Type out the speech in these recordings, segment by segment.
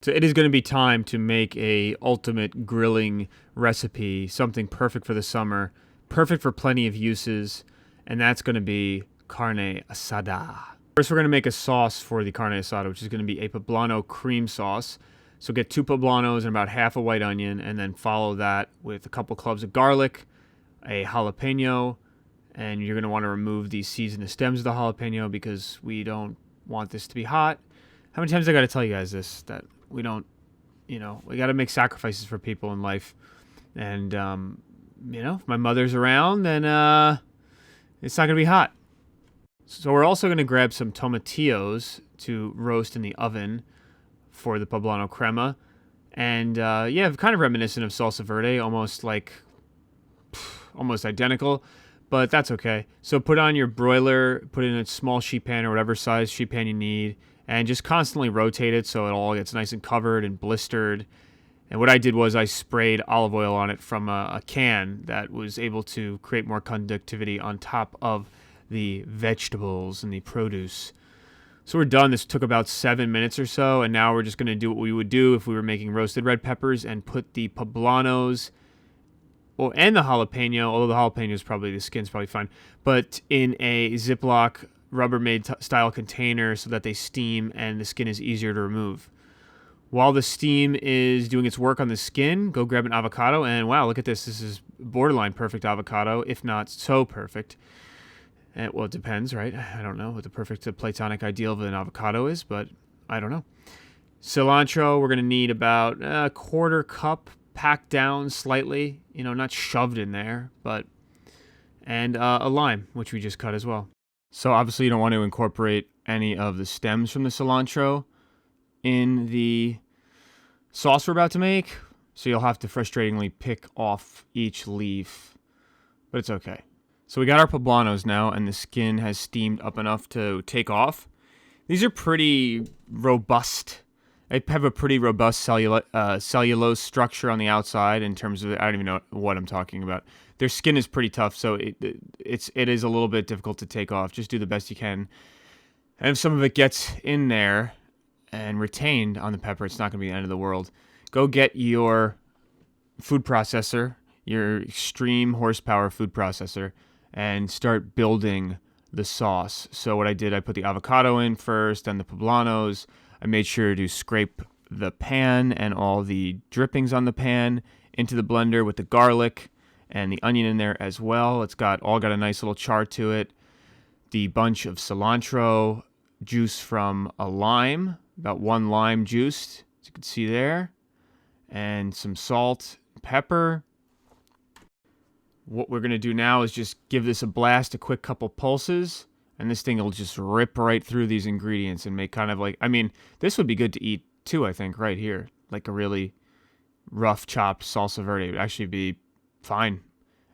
So it is going to be time to make a ultimate grilling recipe, something perfect for the summer, perfect for plenty of uses, and that's going to be carne asada. First, we're going to make a sauce for the carne asada, which is going to be a poblano cream sauce. So get 2 poblanos and about half a white onion, and then follow that with a couple cloves of garlic, a jalapeno, and you're going to want to remove the seeds and the stems of the jalapeno because we don't want this to be hot. How many times I got to tell you guys this, that we don't, we got to make sacrifices for people in life. And, if my mother's around, then it's not going to be hot. So we're also going to grab some tomatillos to roast in the oven for the poblano crema. And, kind of reminiscent of salsa verde, almost identical, but that's okay. So put on your broiler, put it in a small sheet pan or whatever size sheet pan you need, and just constantly rotate it so it all gets nice and covered and blistered. And what I did was I sprayed olive oil on it from a can that was able to create more conductivity on top of the vegetables and the produce. So we're done. This took about 7 minutes or so, and now we're just going to do what we would do if we were making roasted red peppers and put the poblanos and the jalapeno, although the jalapeno is the skin's probably fine, but in a Ziploc Rubbermaid style container so that they steam and the skin is easier to remove. While the steam is doing its work on the skin, go grab an avocado, and wow, look at this. This is borderline perfect avocado, if not so perfect. Well, it depends, right? I don't know what the perfect platonic ideal of an avocado is, but I don't know. Cilantro, we're going to need about a quarter cup, packed down slightly, not shoved in there, and a lime, which we just cut as well. So obviously you don't want to incorporate any of the stems from the cilantro in the sauce we're about to make, so you'll have to frustratingly pick off each leaf, but it's okay. So we got our poblanos now, and the skin has steamed up enough to take off. These are pretty robust. They have a pretty robust cellulose structure on the outside in terms of, I don't even know what I'm talking about. Their skin is pretty tough, so it is a little bit difficult to take off. Just do the best you can. And if some of it gets in there and retained on the pepper, it's not going to be the end of the world. Go get your food processor, your extreme horsepower food processor, and start building the sauce. So what I did, I put the avocado in first, then the poblanos. I made sure to scrape the pan and all the drippings on the pan into the blender with the garlic and the onion in there as well. It's got a nice little char to it. The bunch of cilantro, juice from a lime, about 1 lime juiced, as you can see there, and some salt, pepper. What we're going to do now is just give this a blast, a quick couple pulses, and this thing will just rip right through these ingredients and make kind of this would be good to eat too, I think, right here. Like a really rough chopped salsa verde. It would actually be fine.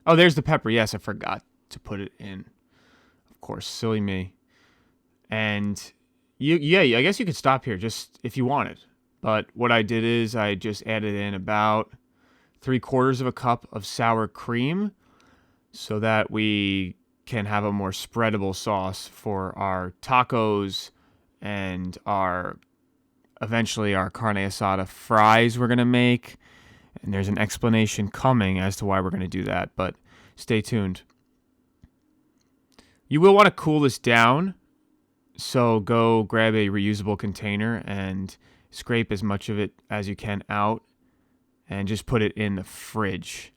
Oh, there's the pepper. Yes, I forgot to put it in. Of course, silly me. And I guess you could stop here just if you wanted. But what I did is I just added in about 3/4 of a cup of sour cream so that we can have a more spreadable sauce for our tacos and eventually our carne asada fries we're going to make. And there's an explanation coming as to why we're going to do that, but stay tuned. You will want to cool this down, so go grab a reusable container and scrape as much of it as you can out and just put it in the fridge.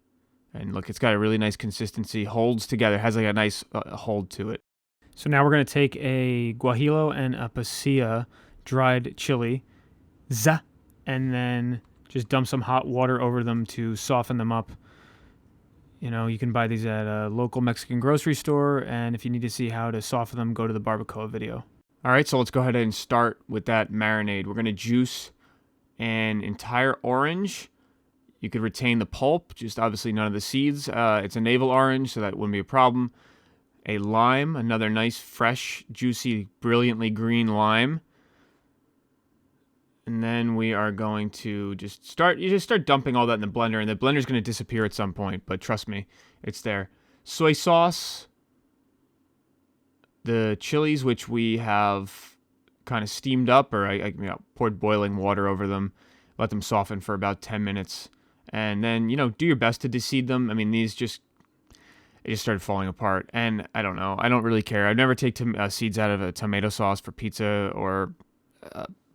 And look, it's got a really nice consistency, holds together, has a nice hold to it. So now we're going to take a guajillo and a pasilla dried chili, and then just dump some hot water over them to soften them up. You can buy these at a local Mexican grocery store, and if you need to see how to soften them, go to the barbacoa video. All right, so let's go ahead and start with that marinade. We're going to juice an entire orange. You could retain the pulp, just obviously none of the seeds. It's a navel orange, so that wouldn't be a problem. A lime, another nice, fresh, juicy, brilliantly green lime. And then we are going to just start dumping all that in the blender, and the blender's going to disappear at some point, but trust me, it's there. Soy sauce, the chilies, which we have kind of steamed up, or I poured boiling water over them, let them soften for about 10 minutes. And then, do your best to deseed them. I mean, it just started falling apart. And I don't know. I don't really care. I never take seeds out of a tomato sauce for pizza or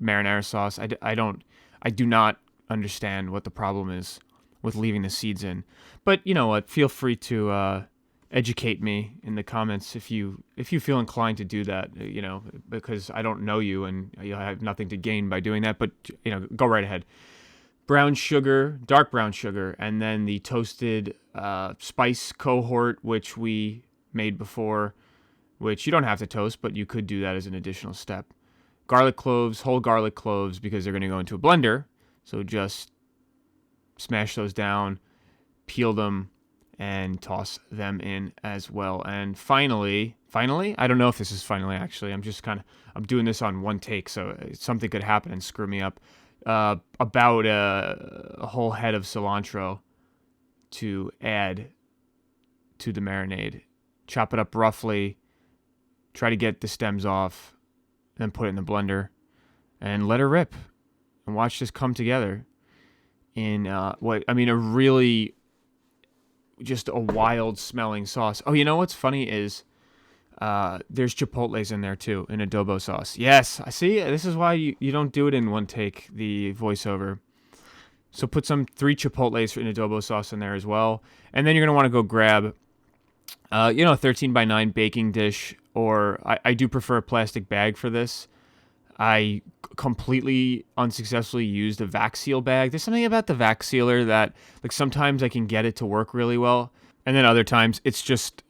marinara sauce. I do not understand what the problem is with leaving the seeds in. But you know what? Feel free to educate me in the comments if you feel inclined to do that, because I don't know you and I have nothing to gain by doing that. But, go right ahead. Brown sugar, dark brown sugar, and then the toasted spice cohort, which we made before, which you don't have to toast, but you could do that as an additional step. Garlic cloves, whole garlic cloves, because they're going to go into a blender. So just smash those down, peel them, and toss them in as well. And finally, I don't know if this is finally actually. I'm doing this on one take, so something could happen and screw me up. About a whole head of cilantro to add to the marinade. Chop it up roughly, try to get the stems off, then put it in the blender and let her rip and watch this come together in a really just a wild smelling sauce. Oh, you know what's funny is there's chipotles in there too, in adobo sauce. Yes, I see. This is why you don't do it in one take, the voiceover. So put 3 chipotles in adobo sauce in there as well. And then you're going to want to go grab, a 13 by 9 baking dish, or I do prefer a plastic bag for this. I completely unsuccessfully used a vac seal bag. There's something about the vac sealer that, like, sometimes I can get it to work really well, and then other times it's just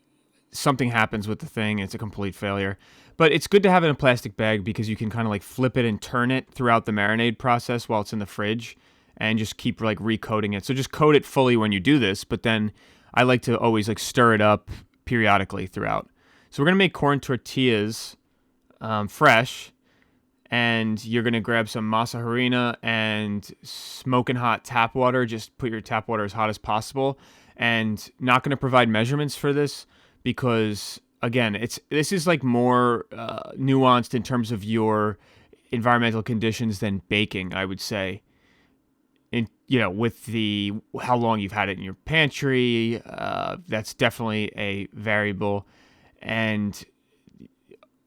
something happens with the thing. It's a complete failure. But it's good to have it in a plastic bag because you can kind of like flip it and turn it throughout the marinade process while it's in the fridge and just keep like recoating it. So just coat it fully when you do this, but then I like to always like stir it up periodically throughout. So we're going to make corn tortillas fresh, and you're going to grab some masa harina and smoking hot tap water. Just put your tap water as hot as possible, and not going to provide measurements for this because, again, this is like more nuanced in terms of your environmental conditions than baking, I would say. With how long you've had it in your pantry, that's definitely a variable. And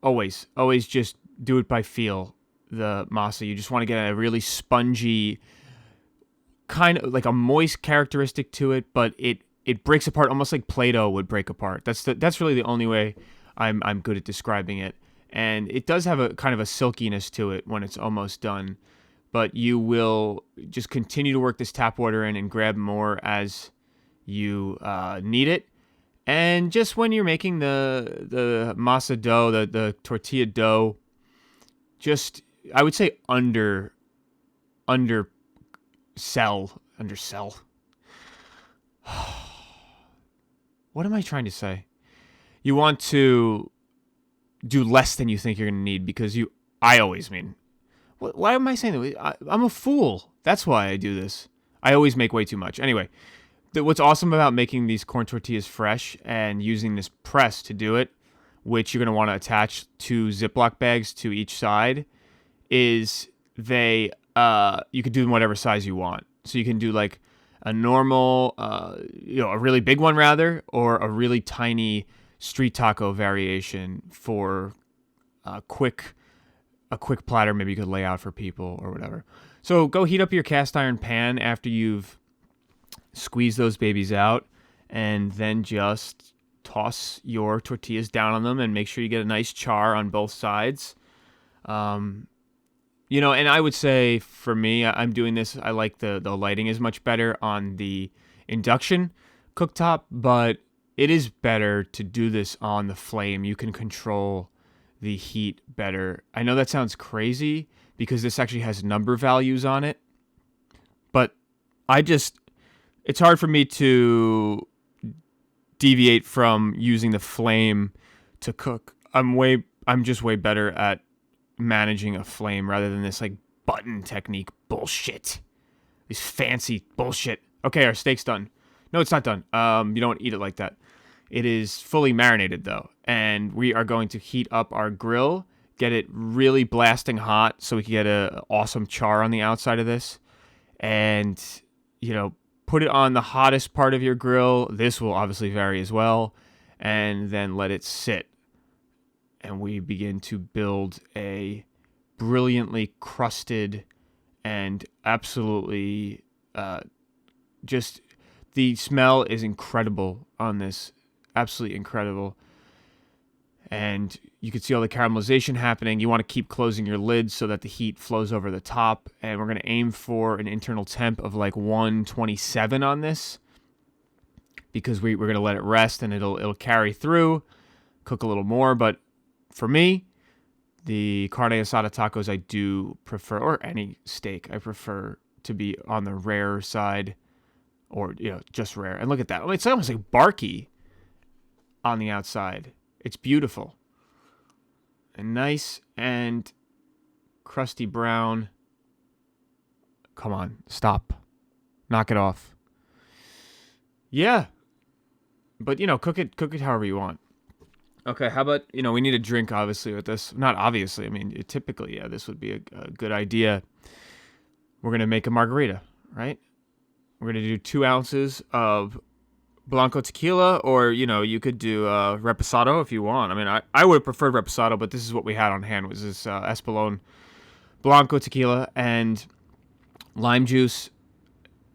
always just do it by feel, the masa. You just want to get a really spongy, kind of like a moist characteristic to it, but it breaks apart almost like Play-Doh would break apart. That's really the only way I'm good at describing it. And it does have a kind of a silkiness to it when it's almost done. But you will just continue to work this tap water in and grab more as you need it. And just when you're making the masa dough, the tortilla dough, just, I would say undersell. What am I trying to say? You want to do less than you think you're going to need because I always mean, why am I saying that? I'm a fool. That's why I do this. I always make way too much. Anyway, what's awesome about making these corn tortillas fresh and using this press to do it, which you're going to want to attach 2 Ziploc bags to each side, is you could do them whatever size you want. So you can do like a normal, a really big one rather, or a really tiny street taco variation for a quick platter. Maybe you could lay out for people or whatever. So go heat up your cast iron pan after you've squeezed those babies out, and then just toss your tortillas down on them and make sure you get a nice char on both sides. And I would say for me, I'm doing this, I like the lighting is much better on the induction cooktop, but it is better to do this on the flame. You can control the heat better. I know that sounds crazy because this actually has number values on it, but it's hard for me to deviate from using the flame to cook. I'm just way better at managing a flame rather than this like button technique bullshit. This fancy bullshit. Okay, our steak's done. No, it's not done. You don't eat it like that. It is fully marinated though, and we are going to heat up our grill, get it really blasting hot so we can get a awesome char on the outside of this. And, put it on the hottest part of your grill. This will obviously vary as well. And then let it sit. And we begin to build a brilliantly crusted and absolutely just the smell is incredible on this. Absolutely incredible. And you can see all the caramelization happening. You want to keep closing your lid so that the heat flows over the top. And we're going to aim for an internal temp of like 127 on this, because we're going to let it rest and it'll carry through, cook a little more. But for me, the carne asada tacos I do prefer, or any steak, I prefer to be on the rare side, or just rare. And look at that. I mean, it's almost like barky on the outside. It's beautiful and nice and crusty brown. Come on, stop. Knock it off. Yeah. But, cook it however you want. Okay, how about, we need a drink, obviously, with this. Not obviously. I mean, typically, this would be a good idea. We're going to make a margarita, right? We're going to do 2 ounces of blanco tequila, or, you could do reposado if you want. I mean, I would have preferred reposado, but this is what we had on hand, was this Espolón blanco tequila and lime juice.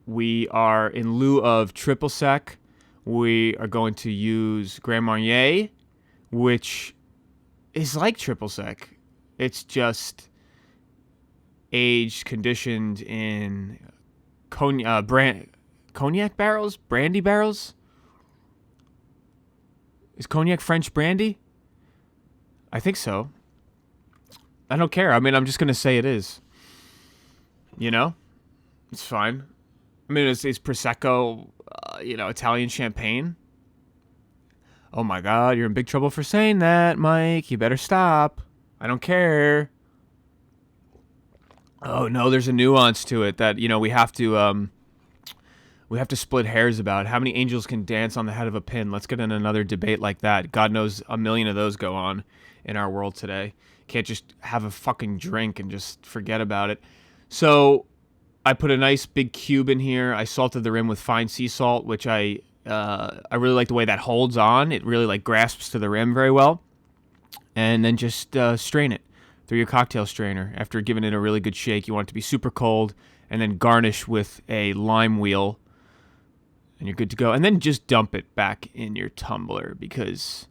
We are, in lieu of triple sec, we are going to use Grand Marnier, which is like triple sec. It's just aged, conditioned in cognac barrels, brandy barrels. Is cognac French brandy? I think so. I don't care. I mean, I'm just going to say it is. It's fine. I mean, it's Prosecco, Italian champagne. Oh my God, you're in big trouble for saying that, Mike. You better stop. I don't care. Oh no, there's a nuance to it that, we have to split hairs about. How many angels can dance on the head of a pin? Let's get in another debate like that. God knows a million of those go on in our world today. Can't just have a fucking drink and just forget about it. So I put a nice big cube in here. I salted the rim with fine sea salt, which I really like the way that holds on. It really grasps to the rim very well. And then just strain it through your cocktail strainer. After giving it a really good shake, you want it to be super cold, and then garnish with a lime wheel, and you're good to go. And then just dump it back in your tumbler, because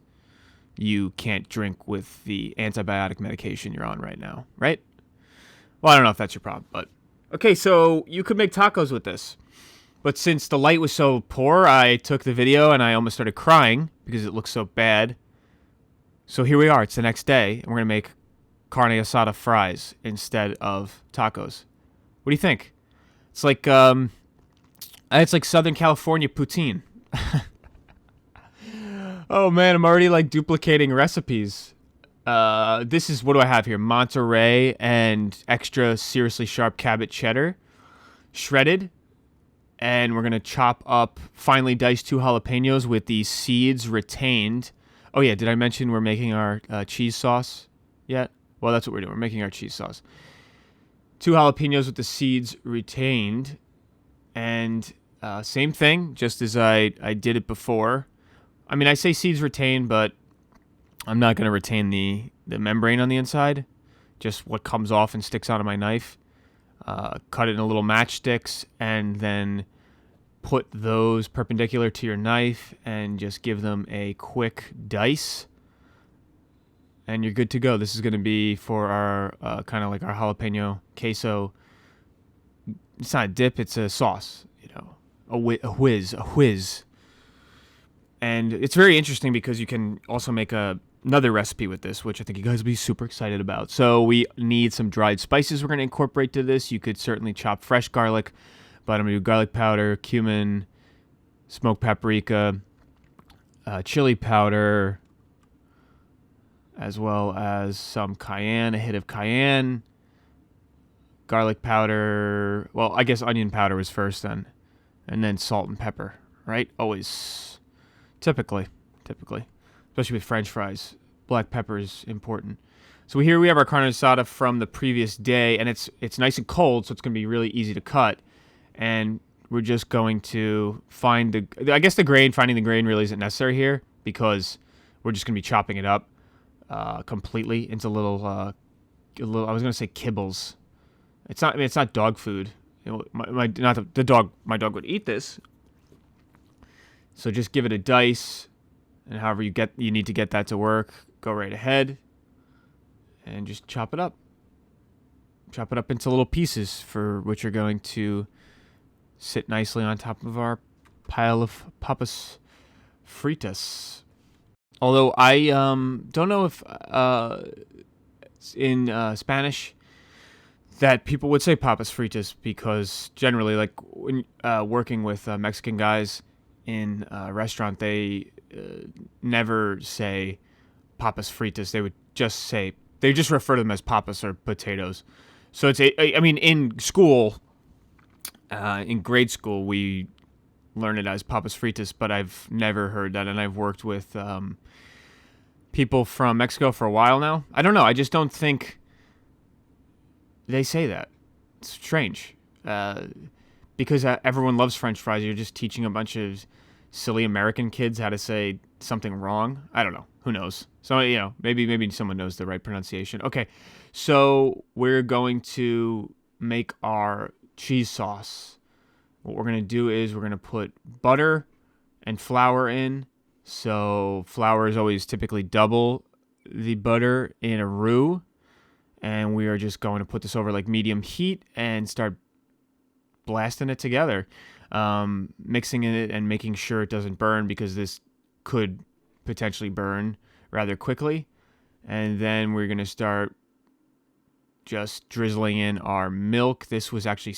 you can't drink with the antibiotic medication you're on right now, right? Well, I don't know if that's your problem, but okay, so you could make tacos with this. But since the light was so poor, I took the video and I almost started crying because it looked so bad. So here we are. It's the next day, and we're going to make carne asada fries instead of tacos. What do you think? It's like Southern California poutine. Oh man, I'm already duplicating recipes. This is, what do I have here? Monterey and extra seriously sharp Cabot cheddar, shredded. And we're going to chop up finely diced 2 jalapenos with the seeds retained. Oh yeah, did I mention we're making our cheese sauce yet? Well, that's what we're doing. We're making our cheese sauce. 2 jalapenos with the seeds retained. And same thing, just as I did it before. I mean, I say seeds retained, but I'm not going to retain the membrane on the inside. Just what comes off and sticks onto my knife. Cut it in little matchsticks, and then put those perpendicular to your knife and just give them a quick dice. And you're good to go. This is going to be for our kind of like our jalapeno queso. It's not a dip, it's a sauce, a whiz. And it's very interesting because you can also make another recipe with this, which I think you guys will be super excited about. So we need some dried spices we're going to incorporate to this. You could certainly chop fresh garlic, but I'm going to do garlic powder, cumin, smoked paprika, chili powder, as well as some cayenne, a hit of cayenne, garlic powder. Well, I guess onion powder was first then, and then salt and pepper, right? Always, typically, especially with French fries. Black pepper is important. So here we have our carne asada from the previous day, and it's nice and cold, so it's going to be really easy to cut. And we're just going to find finding the grain really isn't necessary here because we're just going to be chopping it up completely into little, I was going to say kibbles. It's not, it's not dog food. My dog would eat this. So just give it a dice, and however you need to get that to work, go right ahead and just chop it up. Chop it up into little pieces for which are going to sit nicely on top of our pile of papas fritas. Although I don't know if in Spanish that people would say papas fritas, because generally, like when working with Mexican guys in a restaurant, they never say papas fritas. They just refer to them as papas or potatoes. So in school, in grade school, we learn it as papas fritas, but I've never heard that, and I've worked with people from Mexico for a while now. I don't know. I just don't think they say that. It's strange. Because everyone loves French fries, you're just teaching a bunch of silly American kids how to say something wrong. I don't know. Who knows? So, maybe someone knows the right pronunciation. Okay, so we're going to make our cheese sauce. What we're going to do is we're going to put butter and flour in. So flour is always typically double the butter in a roux. And we are just going to put this over like medium heat and start blasting it together. Mixing it and making sure it doesn't burn, because this could potentially burn rather quickly. And then we're going to start just drizzling in our milk. This was actually,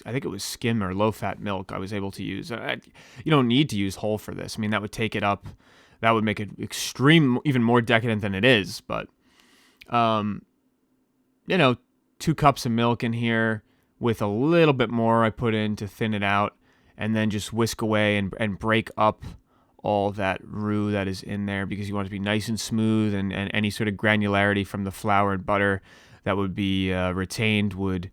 I think it was skim or low-fat milk I was able to use. You don't need to use whole for this. I mean, that would take it up. That would make it even more decadent than it is. But, 2 cups of milk in here with a little bit more I put in to thin it out, and then just whisk away and break up all that roux that is in there, because you want it to be nice and smooth, and any sort of granularity from the flour and butter that would be retained would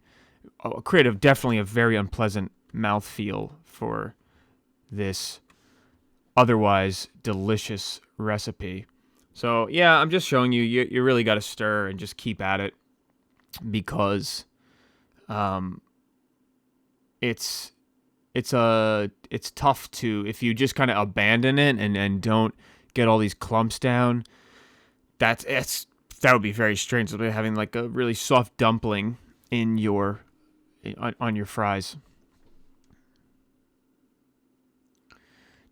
create definitely a very unpleasant mouthfeel for this otherwise delicious recipe. So yeah, I'm just showing you really got to stir and just keep at it, because it's tough to, if you just kind of abandon it and don't get all these clumps down, that would be very strange. It'll be having like a really soft dumpling on your fries.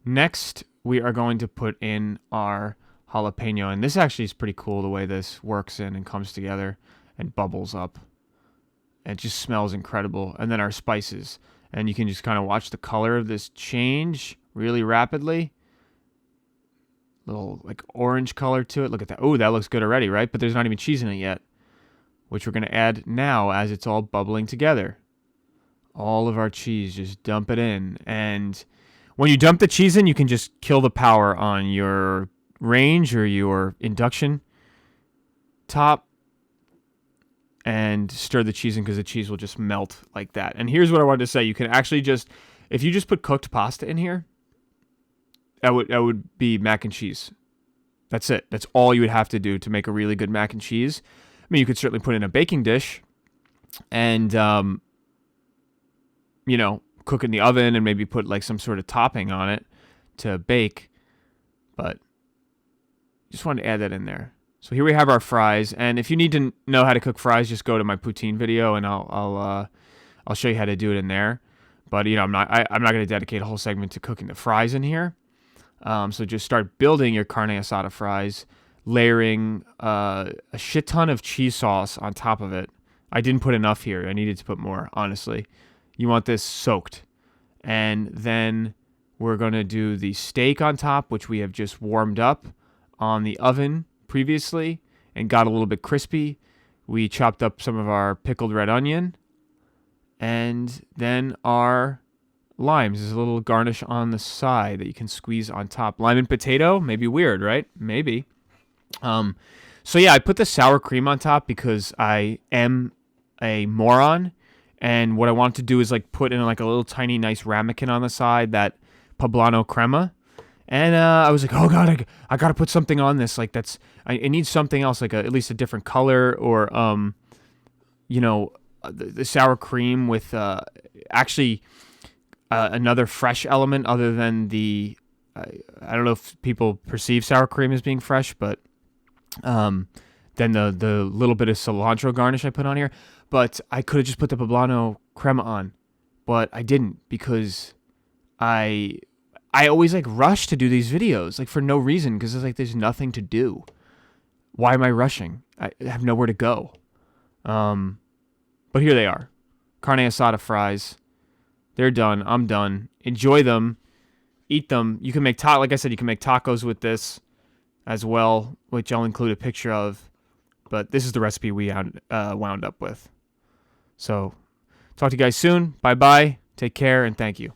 Next, we are going to put in our jalapeno, and this actually is pretty cool the way this works in and comes together and bubbles up. It just smells incredible. And then our spices, and you can just kind of watch the color of this change really rapidly. Little like orange color to it. Look at that. Oh, that looks good already, right? But there's not even cheese in it yet, which we're going to add now as it's all bubbling together. All of our cheese, just dump it in. And when you dump the cheese in, you can just kill the power on your range or your induction top and stir the cheese in, because the cheese will just melt like that. And here's what I wanted to say. You can actually if you just put cooked pasta in here, that would be mac and cheese. That's it. That's all you would have to do to make a really good mac and cheese. I mean, you could certainly put in a baking dish and, cook in the oven and maybe put like some sort of topping on it to bake. But just wanted to add that in there. So here we have our fries, and if you need to know how to cook fries, just go to my Poutine video, and I'll show you how to do it in there. But I'm not going to dedicate a whole segment to cooking the fries in here. So just start building your carne asada fries, layering a shit ton of cheese sauce on top of it. I didn't put enough here. I needed to put more, honestly. You want this soaked. And then we're going to do the steak on top, which we have just warmed up on the oven previously and got a little bit crispy. We chopped up some of our pickled red onion, and then our limes. There's a little garnish on the side that you can squeeze on top. Lime and potato, maybe weird, right? Maybe. So yeah, I put the sour cream on top because I am a moron, and what I want to do is like put in like a little tiny nice ramekin on the side, that poblano crema. And I was like, oh god, I gotta put something on this. Like it needs something else, like at least a different color, or you know, the sour cream with actually another fresh element other than the. I don't know if people perceive sour cream as being fresh, but then the little bit of cilantro garnish I put on here. But I could have just put the poblano crema on, but I didn't because I always like rush to do these videos like for no reason because it's like there's nothing to do. Why am I rushing? I have nowhere to go. But here they are, carne asada fries. They're done. I'm done. Enjoy them. Eat them. You can make like I said, you can make tacos with this as well, which I'll include a picture of. But this is the recipe we wound up with. So, talk to you guys soon. Bye bye. Take care and thank you.